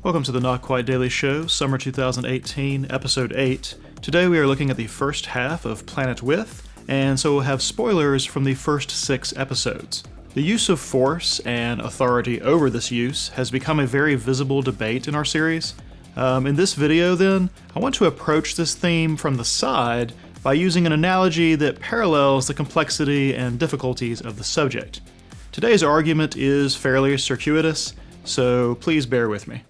Welcome to the Not Quite Daily Show, Summer 2018, Episode 8. Today we are looking at the first half of Planet With, and so we'll have spoilers from the first 6 episodes. The use of force and authority over this use has become a very visible debate in our series. In this video, then, I want to approach this theme from the side by using an analogy that parallels the complexity and difficulties of the subject. Today's argument is fairly circuitous, so please bear with me.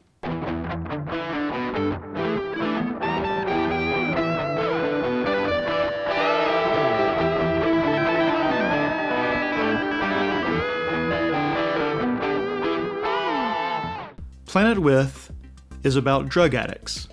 Planet With is about drug addicts.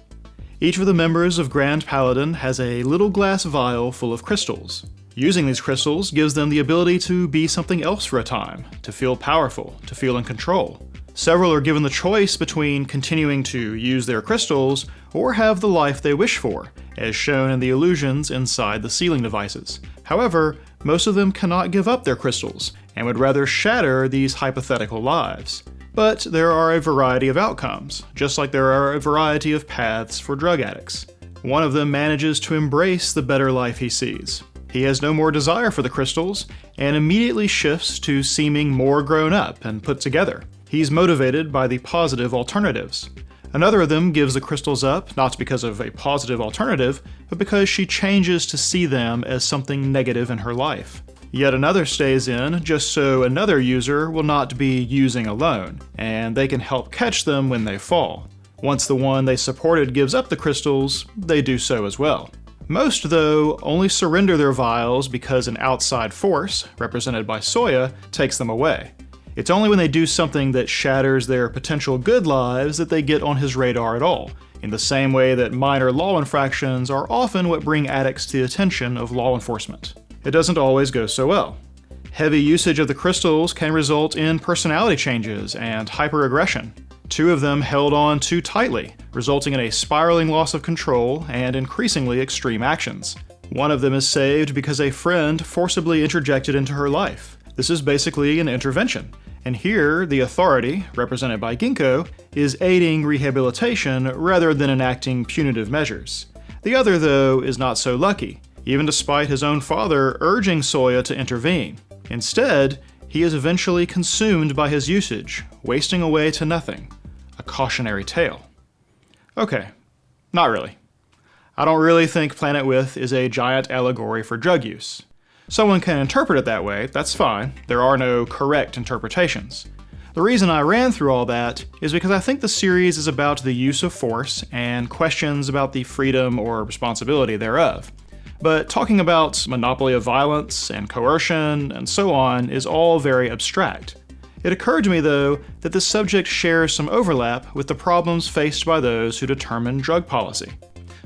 Each of the members of Grand Paladin has a little glass vial full of crystals. Using these crystals gives them the ability to be something else for a time, to feel powerful, to feel in control. Several are given the choice between continuing to use their crystals or have the life they wish for, as shown in the illusions inside the sealing devices. However, most of them cannot give up their crystals and would rather shatter these hypothetical lives. But there are a variety of outcomes, just like there are a variety of paths for drug addicts. One of them manages to embrace the better life he sees. He has no more desire for the crystals, and immediately shifts to seeming more grown up and put together. He's motivated by the positive alternatives. Another of them gives the crystals up, not because of a positive alternative, but because she changes to see them as something negative in her life. Yet another stays in just so another user will not be using alone, and they can help catch them when they fall. Once the one they supported gives up the crystals, they do so as well. Most, though, only surrender their vials because an outside force, represented by Soya, takes them away. It's only when they do something that shatters their potential good lives that they get on his radar at all, in the same way that minor law infractions are often what bring addicts to the attention of law enforcement. It doesn't always go so well. Heavy usage of the crystals can result in personality changes and hyperaggression. 2 of them held on too tightly, resulting in a spiraling loss of control and increasingly extreme actions. One of them is saved because a friend forcibly interjected into her life. This is basically an intervention, and here the authority, represented by Ginkgo, is aiding rehabilitation rather than enacting punitive measures. The other, though, is not so lucky, even despite his own father urging Soya to intervene. Instead, he is eventually consumed by his usage, wasting away to nothing. A cautionary tale. Okay, not really. I don't really think Planet With is a giant allegory for drug use. Someone can interpret it that way, that's fine. There are no correct interpretations. The reason I ran through all that is because I think the series is about the use of force and questions about the freedom or responsibility thereof. But talking about monopoly of violence and coercion and so on is all very abstract. It occurred to me, though, that this subject shares some overlap with the problems faced by those who determine drug policy.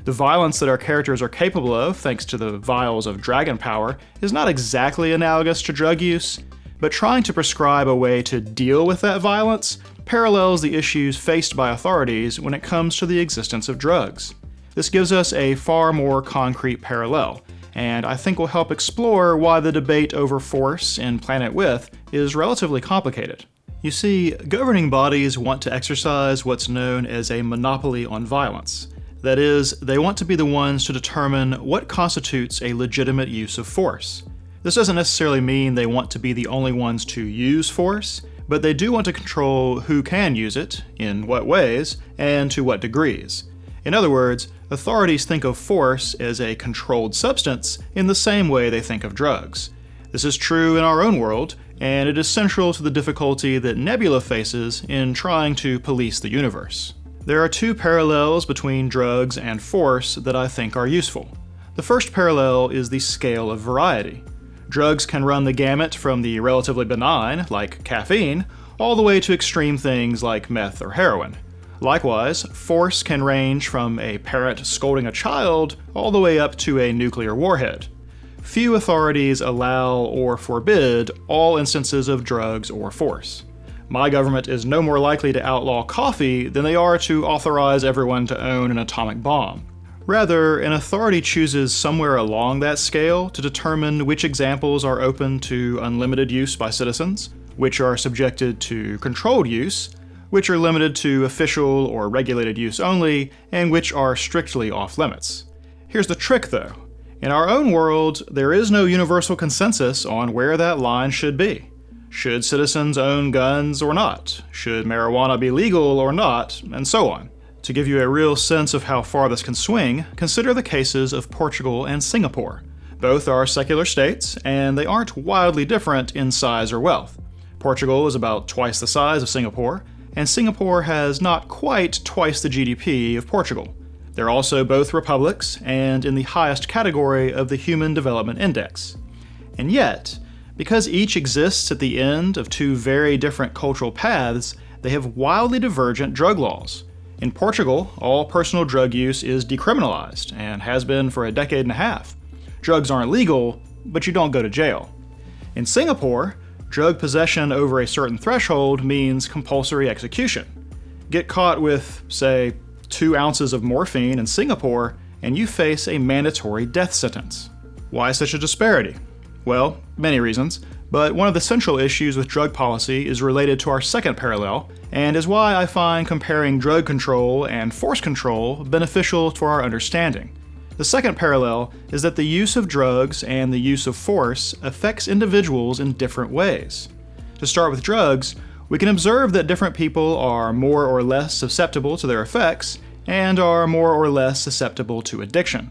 The violence that our characters are capable of, thanks to the vials of dragon power, is not exactly analogous to drug use, but trying to prescribe a way to deal with that violence parallels the issues faced by authorities when it comes to the existence of drugs. This gives us a far more concrete parallel, and I think will help explore why the debate over force in Planet With is relatively complicated. You see, governing bodies want to exercise what's known as a monopoly on violence. That is, they want to be the ones to determine what constitutes a legitimate use of force. This doesn't necessarily mean they want to be the only ones to use force, but they do want to control who can use it, in what ways, and to what degrees. In other words, authorities think of force as a controlled substance in the same way they think of drugs. This is true in our own world, and it is central to the difficulty that Nebula faces in trying to police the universe. There are 2 parallels between drugs and force that I think are useful. The first parallel is the scale of variety. Drugs can run the gamut from the relatively benign, like caffeine, all the way to extreme things like meth or heroin. Likewise, force can range from a parent scolding a child all the way up to a nuclear warhead. Few authorities allow or forbid all instances of drugs or force. My government is no more likely to outlaw coffee than they are to authorize everyone to own an atomic bomb. Rather, an authority chooses somewhere along that scale to determine which examples are open to unlimited use by citizens, which are subjected to controlled use, which are limited to official or regulated use only, and which are strictly off-limits. Here's the trick though. In our own world, there is no universal consensus on where that line should be. Should citizens own guns or not? Should marijuana be legal or not? And so on. To give you a real sense of how far this can swing, consider the cases of Portugal and Singapore. Both are secular states, and they aren't wildly different in size or wealth. Portugal is about twice the size of Singapore, and Singapore has not quite twice the GDP of Portugal. They're also both republics, and in the highest category of the Human Development Index. And yet, because each exists at the end of two very different cultural paths, they have wildly divergent drug laws. In Portugal, all personal drug use is decriminalized, and has been for a decade and a half. Drugs aren't legal, but you don't go to jail. In Singapore, drug possession over a certain threshold means compulsory execution. Get caught with, say, 2 ounces of morphine in Singapore, and you face a mandatory death sentence. Why such a disparity? Well, many reasons, but one of the central issues with drug policy is related to our second parallel, and is why I find comparing drug control and force control beneficial for our understanding. The second parallel is that the use of drugs and the use of force affects individuals in different ways. To start with drugs, we can observe that different people are more or less susceptible to their effects, and are more or less susceptible to addiction.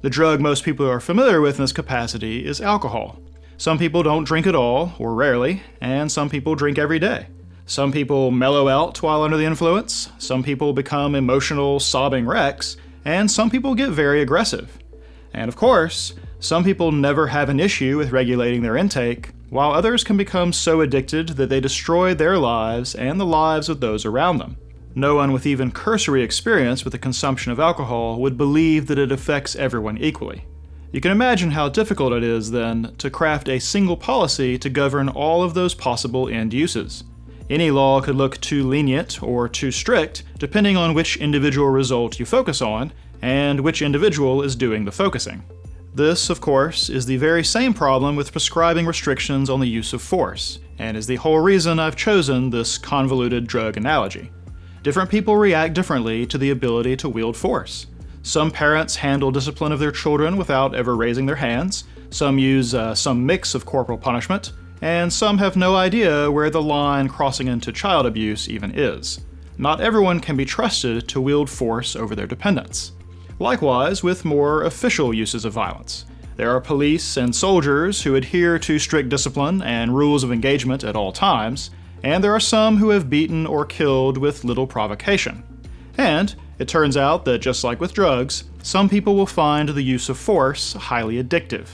The drug most people are familiar with in this capacity is alcohol. Some people don't drink at all, or rarely, and some people drink every day. Some people mellow out while under the influence, some people become emotional, sobbing wrecks, and some people get very aggressive. And of course, some people never have an issue with regulating their intake, while others can become so addicted that they destroy their lives and the lives of those around them. No one with even cursory experience with the consumption of alcohol would believe that it affects everyone equally. You can imagine how difficult it is, then, to craft a single policy to govern all of those possible end uses. Any law could look too lenient or too strict, depending on which individual result you focus on, and which individual is doing the focusing. This, of course, is the very same problem with prescribing restrictions on the use of force, and is the whole reason I've chosen this convoluted drug analogy. Different people react differently to the ability to wield force. Some parents handle discipline of their children without ever raising their hands, some use some mix of corporal punishment, and some have no idea where the line crossing into child abuse even is. Not everyone can be trusted to wield force over their dependents. Likewise with more official uses of violence. There are police and soldiers who adhere to strict discipline and rules of engagement at all times, and there are some who have beaten or killed with little provocation. And it turns out that just like with drugs, some people will find the use of force highly addictive.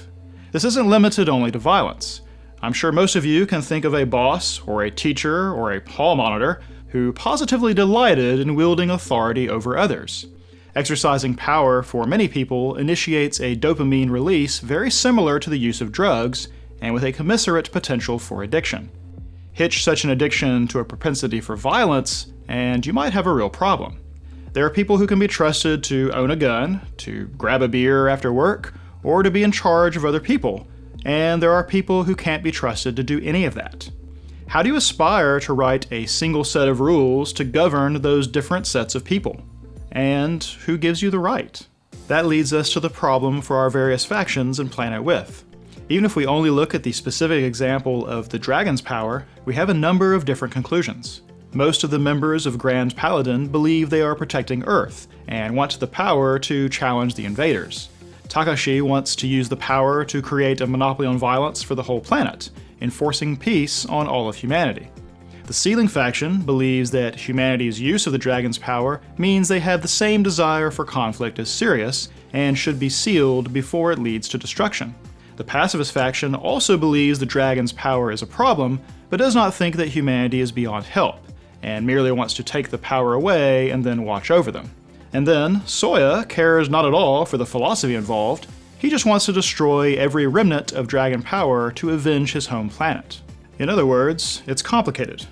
This isn't limited only to violence. I'm sure most of you can think of a boss or a teacher or a hall monitor who positively delighted in wielding authority over others. Exercising power for many people initiates a dopamine release very similar to the use of drugs, and with a commensurate potential for addiction. Hitch such an addiction to a propensity for violence, and you might have a real problem. There are people who can be trusted to own a gun, to grab a beer after work, or to be in charge of other people, and there are people who can't be trusted to do any of that. How do you aspire to write a single set of rules to govern those different sets of people? And who gives you the right? That leads us to the problem for our various factions in Planet With. Even if we only look at the specific example of the dragon's power, we have a number of different conclusions. Most of the members of Grand Paladin believe they are protecting Earth, and want the power to challenge the invaders. Takashi wants to use the power to create a monopoly on violence for the whole planet, enforcing peace on all of humanity. The Sealing faction believes that humanity's use of the dragon's power means they have the same desire for conflict as Sirius, and should be sealed before it leads to destruction. The Pacifist faction also believes the dragon's power is a problem, but does not think that humanity is beyond help, and merely wants to take the power away and then watch over them. And then, Soya cares not at all for the philosophy involved, he just wants to destroy every remnant of dragon power to avenge his home planet. In other words, it's complicated.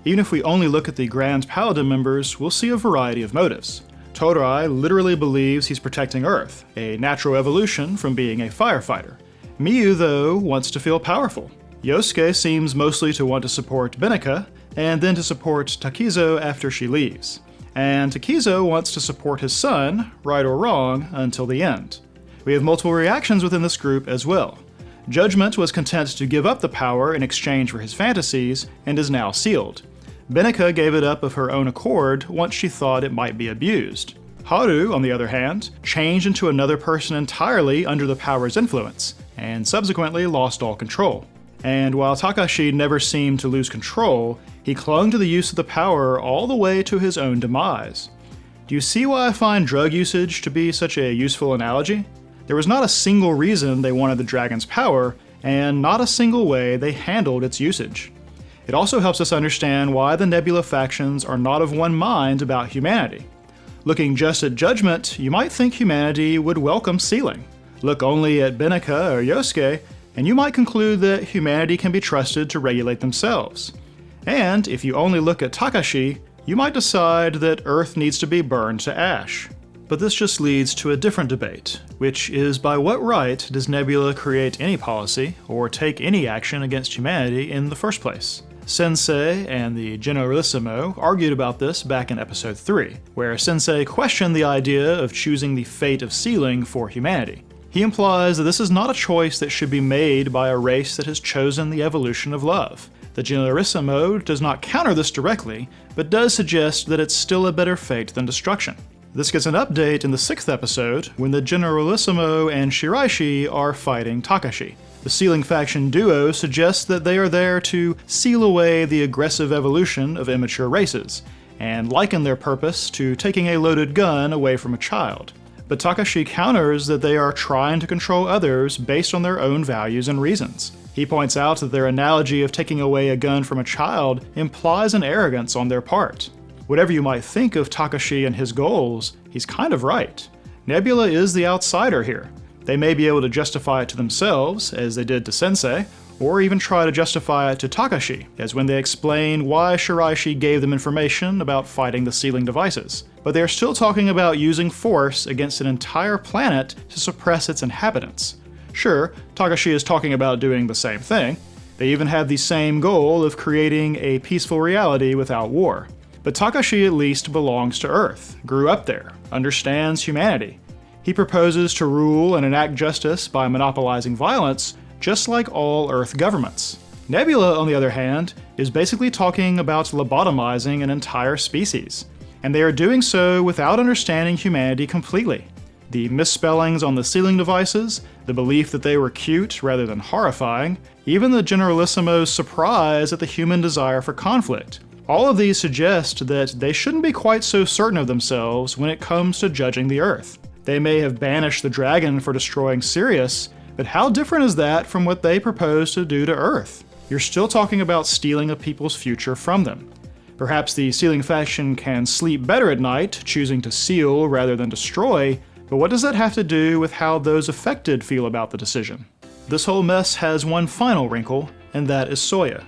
Even if we only look at the Grand Paladin members, we'll see a variety of motives. Todai literally believes he's protecting Earth, a natural evolution from being a firefighter. Miyu, though, wants to feel powerful. Yosuke seems mostly to want to support Benica, and then to support Takizo after she leaves. And Takizo wants to support his son, right or wrong, until the end. We have multiple reactions within this group as well. Judgment was content to give up the power in exchange for his fantasies, and is now sealed. Benica gave it up of her own accord once she thought it might be abused. Haru, on the other hand, changed into another person entirely under the power's influence, and subsequently lost all control. And while Takashi never seemed to lose control, he clung to the use of the power all the way to his own demise. Do you see why I find drug usage to be such a useful analogy? There was not a single reason they wanted the dragon's power, and not a single way they handled its usage. It also helps us understand why the Nebula factions are not of one mind about humanity. Looking just at Judgment, you might think humanity would welcome sealing. Look only at Benica or Yosuke, and you might conclude that humanity can be trusted to regulate themselves. And if you only look at Takashi, you might decide that Earth needs to be burned to ash. But this just leads to a different debate, which is by what right does Nebula create any policy or take any action against humanity in the first place? Sensei and the Generalissimo argued about this back in episode 3, where Sensei questioned the idea of choosing the fate of sealing for humanity. He implies that this is not a choice that should be made by a race that has chosen the evolution of love. The Generalissimo does not counter this directly, but does suggest that it's still a better fate than destruction. This gets an update in the 6th episode, when the Generalissimo and Shiraishi are fighting Takashi. The sealing faction duo suggests that they are there to seal away the aggressive evolution of immature races, and liken their purpose to taking a loaded gun away from a child. But Takashi counters that they are trying to control others based on their own values and reasons. He points out that their analogy of taking away a gun from a child implies an arrogance on their part. Whatever you might think of Takashi and his goals, he's kind of right. Nebula is the outsider here. They may be able to justify it to themselves, as they did to Sensei, or even try to justify it to Takashi, as when they explain why Shiraishi gave them information about fighting the sealing devices. But they are still talking about using force against an entire planet to suppress its inhabitants. Sure, Takashi is talking about doing the same thing. They even have the same goal of creating a peaceful reality without war. But Takashi at least belongs to Earth, grew up there, understands humanity. He proposes to rule and enact justice by monopolizing violence, just like all Earth governments. Nebula, on the other hand, is basically talking about lobotomizing an entire species, and they are doing so without understanding humanity completely. The misspellings on the sealing devices, the belief that they were cute rather than horrifying, even the Generalissimo's surprise at the human desire for conflict. All of these suggest that they shouldn't be quite so certain of themselves when it comes to judging the Earth. They may have banished the dragon for destroying Sirius, but how different is that from what they propose to do to Earth? You're still talking about stealing a people's future from them. Perhaps the sealing faction can sleep better at night, choosing to seal rather than destroy, but what does that have to do with how those affected feel about the decision? This whole mess has one final wrinkle, and that is Soya.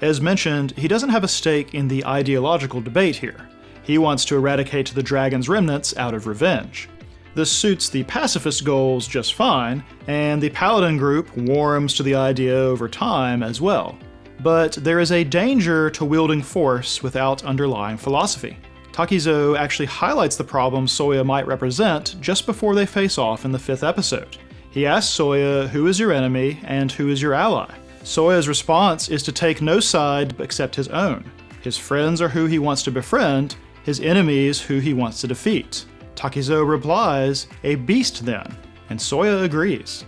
As mentioned, he doesn't have a stake in the ideological debate here. He wants to eradicate the dragon's remnants out of revenge. This suits the pacifist goals just fine, and the Paladin group warms to the idea over time as well. But there is a danger to wielding force without underlying philosophy. Takizo actually highlights the problem Soya might represent just before they face off in the 5th episode. He asks Soya who is your enemy and who is your ally. Soya's response is to take no side except his own. His friends are who he wants to befriend, his enemies who he wants to defeat. Takizo replies, "A beast then," and Soya agrees.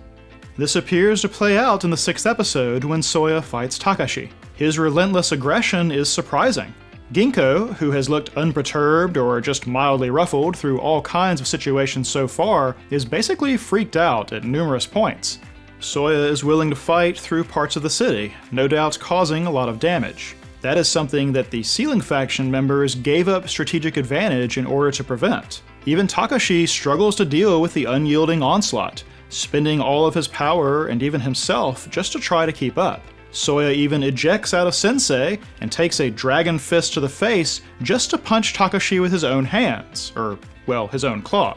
This appears to play out in the 6th episode when Soya fights Takashi. His relentless aggression is surprising. Ginkgo, who has looked unperturbed or just mildly ruffled through all kinds of situations so far, is basically freaked out at numerous points. Soya is willing to fight through parts of the city, no doubt causing a lot of damage. That is something that the sealing faction members gave up strategic advantage in order to prevent. Even Takashi struggles to deal with the unyielding onslaught, spending all of his power and even himself just to try to keep up. Soya even ejects out of Sensei and takes a dragon fist to the face just to punch Takashi with his own hands, or, well, his own clog.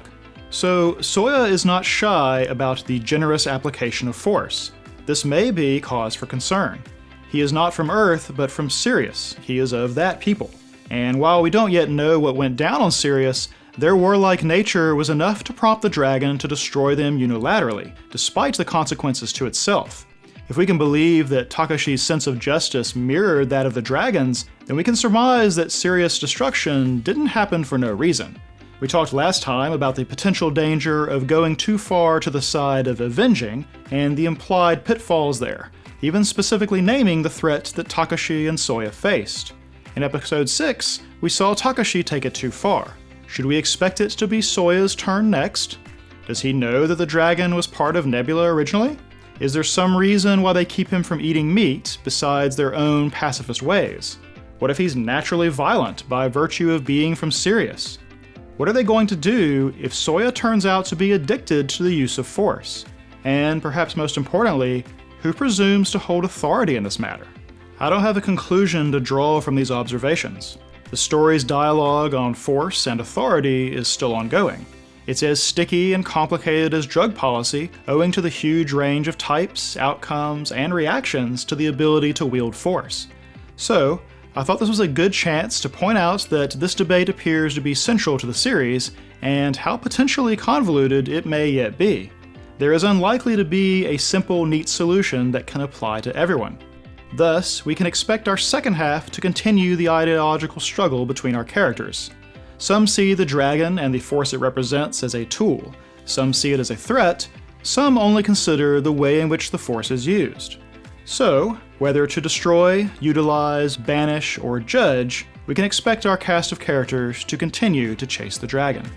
So Soya is not shy about the generous application of force. This may be cause for concern. He is not from Earth, but from Sirius. He is of that people. And while we don't yet know what went down on Sirius, their warlike nature was enough to prompt the dragon to destroy them unilaterally, despite the consequences to itself. If we can believe that Takashi's sense of justice mirrored that of the dragons, then we can surmise that Sirius' destruction didn't happen for no reason. We talked last time about the potential danger of going too far to the side of avenging, and the implied pitfalls there, even specifically naming the threat that Takashi and Soya faced. In episode 6, we saw Takashi take it too far. Should we expect it to be Soya's turn next? Does he know that the dragon was part of Nebula originally? Is there some reason why they keep him from eating meat besides their own pacifist ways? What if he's naturally violent by virtue of being from Sirius? What are they going to do if Soya turns out to be addicted to the use of force? And perhaps most importantly, who presumes to hold authority in this matter? I don't have a conclusion to draw from these observations. The story's dialogue on force and authority is still ongoing. It's as sticky and complicated as drug policy, owing to the huge range of types, outcomes, and reactions to the ability to wield force. So, I thought this was a good chance to point out that this debate appears to be central to the series, and how potentially convoluted it may yet be. There is unlikely to be a simple, neat solution that can apply to everyone. Thus, we can expect our second half to continue the ideological struggle between our characters. Some see the dragon and the force it represents as a tool, some see it as a threat, some only consider the way in which the force is used. So, whether to destroy, utilize, banish, or judge, we can expect our cast of characters to continue to chase the dragon.